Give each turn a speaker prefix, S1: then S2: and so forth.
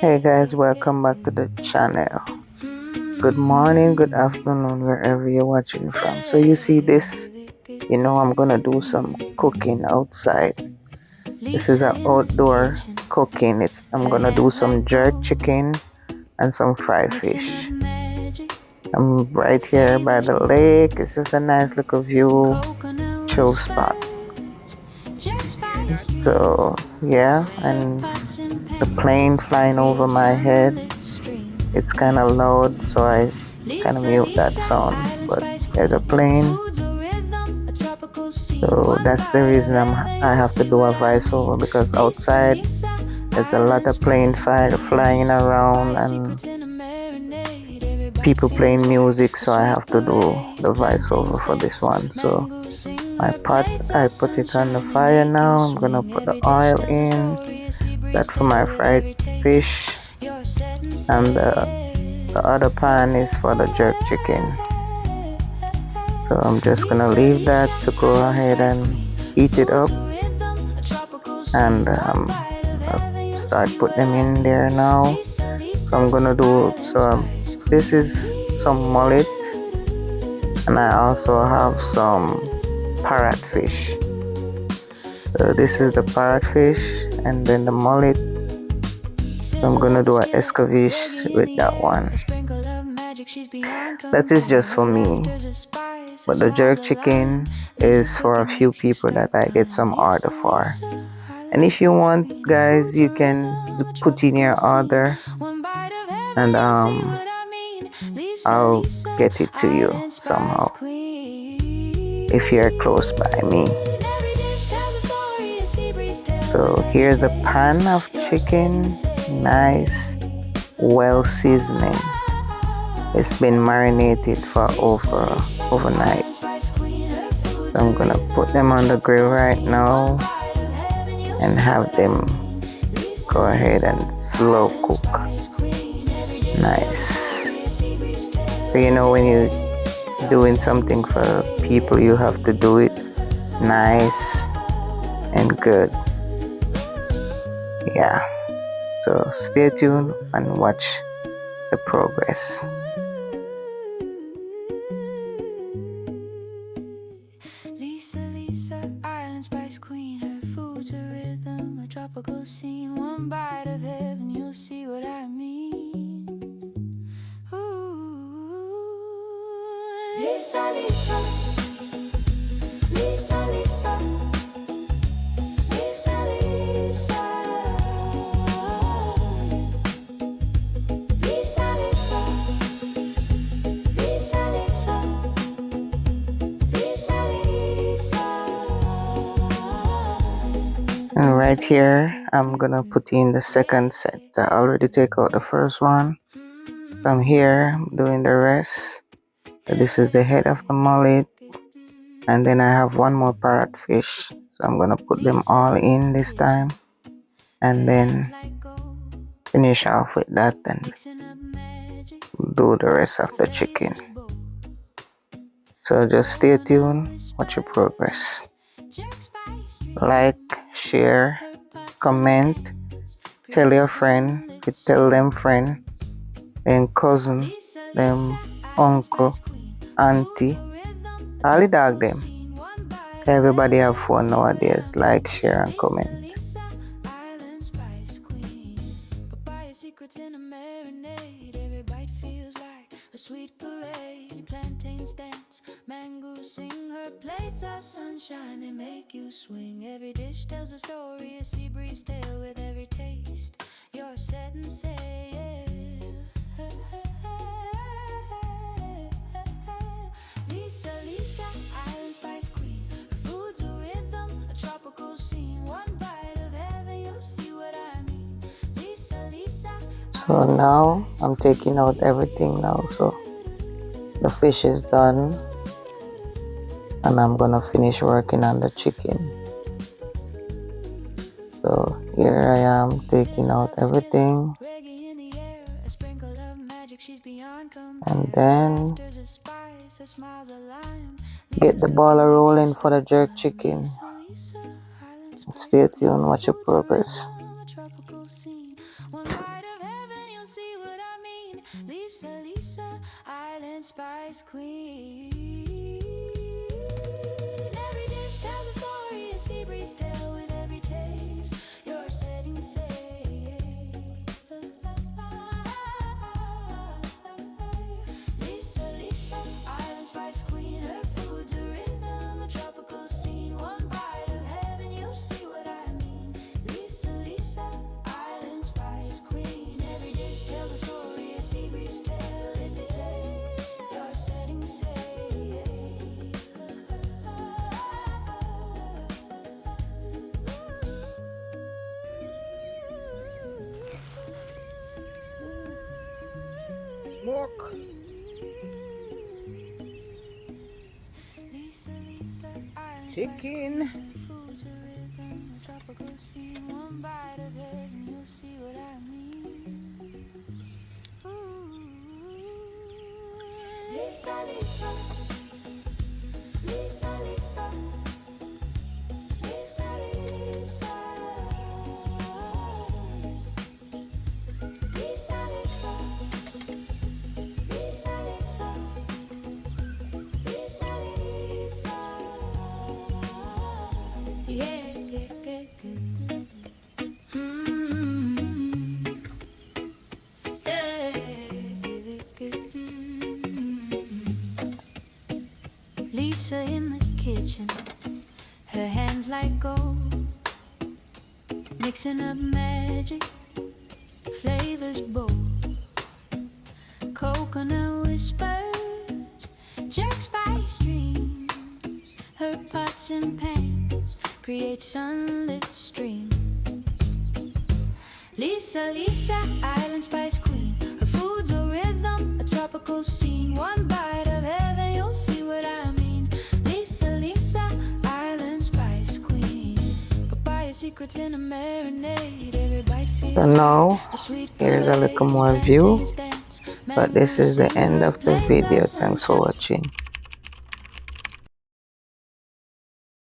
S1: Hey guys, welcome back to the channel. Good morning, good afternoon, wherever you're watching from. So you see this, I'm gonna do some cooking outside. This is an outdoor cooking. I'm gonna do some jerk chicken and some fried fish. I'm right here by the lake. It's just a nice little view, chill spot. So yeah, and the plane flying over my head. It's kind of loud, so I kind of mute that sound. But there's a plane, so that's the reason I have to do a voiceover, because outside there's a lot of plane flying around and people playing music, so I have to do the voiceover for this one. So my pot, I put it on the fire now. I'm gonna put the oil in. That for my fried fish, and the other pan is for the jerk chicken. So I'm just gonna leave that to go ahead and heat it up, and start putting them in there now. So I'm gonna do this is some mullet, and I also have some parrotfish. So this is the parrotfish, and then the mullet. So I'm gonna do an escabeche with that one. That is just for me. But the jerk chicken is for a few people that I get some order for. And if you want, guys, you can put in your order, and I'll get it to you somehow if you're close by me. So here's a pan of chicken, nice, well seasoning. It's been marinated for overnight. So I'm gonna put them on the grill right now and have them go ahead and slow cook. Nice. So when you're doing something for people, you have to do it nice and good. Yeah. So stay tuned and watch the progress.
S2: Lisa, Island Spice Queen, her food's a rhythm, a tropical scene. One bite of heaven, you'll see what I mean. Ooh, Lisa, Lisa, Lisa, Lisa, Lisa, Lisa, Lisa, Lisa, Lisa, Lisa.
S1: And right here, I'm gonna put in the second set. I already take out the first one. So I'm here doing the rest. So this is the head of the mullet, and then I have one more parrotfish. So I'm gonna put them all in this time, and then finish off with that and do the rest of the chicken. So just stay tuned, watch your progress. Like, share, comment, tell your friend, you tell them friend, then cousin, them uncle, auntie, all the dog them. Everybody have fun nowadays. Like, share, and comment.
S2: Secrets in a marinade. Every bite feels like a sweet parade. Plantains dance, mangoes sing. Her plates are sunshine, they make you swing. Every dish tells a story, a sea breeze tale with every taste. You're set and sail. Lisa, Island Spice Queen. Her food's a rhythm, a tropical scene. One bite of heaven, you'll see what I mean. Lisa.
S1: So now I'm taking out everything now. So the fish is done, and I'm gonna finish working on the chicken. So here I am taking out everything, and then get the ball rolling for the jerk chicken. Stay tuned, watch your progress.
S2: queen. Every dish tells a story, a sea breeze tale with every taste. Your setting sail. Lisa, Lisa, island spice queen. Her food's a rhythm, a tropical scene. One bite of heaven, you'll see what I mean. Lisa, Lisa, island spice queen. Every dish tells a story, a sea breeze tale is the taste. Your setting sail.
S1: Smoke.
S2: Lisa, Lisa, island
S1: Chicken.
S2: food's a rhythm, a tropical scene. One bite of heaven, you'll see what I mean. Ooh. Lisa, Lisa, Lisa, Lisa, Lisa, Lisa, Lisa, Lisa, Lisa, Lisa, Lisa, Lisa. Yeah, yeah, yeah, yeah. Lisa in the kitchen, her hands like gold, mixing up magic, flavors bold. Coconut whispers, jerk spice dreams. Her pots and pans create sunlit streams. Lisa, Lisa, island spice queen. Her food's a rhythm, a tropical scene. One bite of heaven, you'll see what I mean. Lisa, Lisa, island spice queen. Papaya secrets in a marinade. Every bite feels
S1: So now,
S2: a sweet
S1: here's a little more view. But this is the end of the video. Thanks for watching.